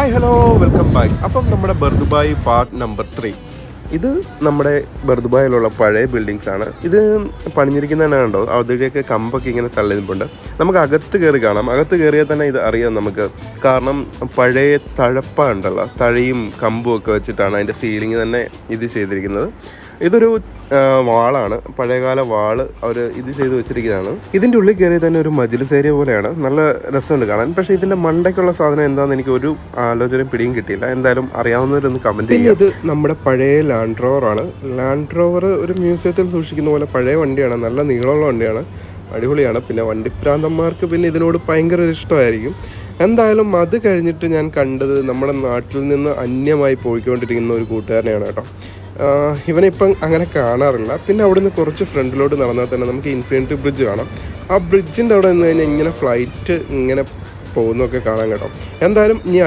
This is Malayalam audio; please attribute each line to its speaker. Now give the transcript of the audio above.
Speaker 1: Hi hello welcome back. അപ്പം നമ്മുടെ ബർദുബായ് പാർട്ട് നമ്പർ 3. ഇത് നമ്മുടെ ബർദുബായിലുള്ള പഴയ ബിൽഡിങ്സ് ആണ്. ഇത് പണിഞ്ഞിരിക്കുന്നതന്നെ കണ്ടോ, അതിലേക്ക് കമ്പൊക്കെ ഇങ്ങനെ തള്ളിനിപ്പുണ്ട്. നമുക്ക് അകത്ത് കയറി കാണാം. അകത്ത് കയറിയാൽ തന്നെ ഇത് അറിയാം നമുക്ക്. കാരണം പഴയ തഴപ്പ ഉണ്ടല്ലോ, തഴയും കമ്പും ഒക്കെ വെച്ചിട്ടാണ് അതിൻ്റെ സീലിംഗ് തന്നെ ഇത് ചെയ്തിരിക്കുന്നത്. ഇതൊരു വാളാണ്, പഴയകാല വാള് അവർ ഇത് ചെയ്ത് വെച്ചിരിക്കുന്നതാണ്. ഇതിൻ്റെ ഉള്ളിൽ കയറി തന്നെ ഒരു മജ്ലിസ് ഏരിയ പോലെയാണ്. നല്ല രസമുണ്ട് കാണാൻ. പക്ഷേ ഇതിൻ്റെ മണ്ടയ്ക്കുള്ള സാധനം എന്താണെന്ന് എനിക്ക് ഒരു ആലോചനയും പിടിയും കിട്ടിയില്ല. എന്തായാലും അറിയാവുന്നവരൊന്ന് കമൻറ്റ് ചെയ്യുക. ഇത് നമ്മുടെ പഴയ ലാൻഡ് റോവറാണ്. ലാൻഡ് റോവർ ഒരു മ്യൂസിയത്തിൽ സൂക്ഷിക്കുന്ന പോലെ പഴയ വണ്ടിയാണ്. നല്ല നീളമുള്ള വണ്ടിയാണ്, അടിപൊളിയാണ്. പിന്നെ വണ്ടിപ്രാന്തന്മാർക്ക് പിന്നെ ഇതിനോട് ഭയങ്കര ഇഷ്ടമായിരിക്കും. എന്തായാലും അത് കഴിഞ്ഞിട്ട് ഞാൻ കണ്ടത് നമ്മുടെ നാട്ടിൽ നിന്ന് അന്യമായി പോയിക്കൊണ്ടിരിക്കുന്ന ഒരു കൂട്ടുകാരനെയാണ് കേട്ടോ. ഇവനിപ്പം അങ്ങനെ കാണാറില്ല. പിന്നെ അവിടെ നിന്ന് കുറച്ച് ഫ്രണ്ടിലോട്ട് നടന്നാൽ തന്നെ നമുക്ക് ഇൻഫിനിറ്റി ബ്രിഡ്ജ് കാണാം. ആ ബ്രിഡ്ജിൻ്റെ അവിടെ നിന്ന് കഴിഞ്ഞാൽ ഇങ്ങനെ ഫ്ലൈറ്റ് ഇങ്ങനെ പോകുന്നതൊക്കെ കാണാൻ കേട്ടോ. എന്തായാലും ഇനി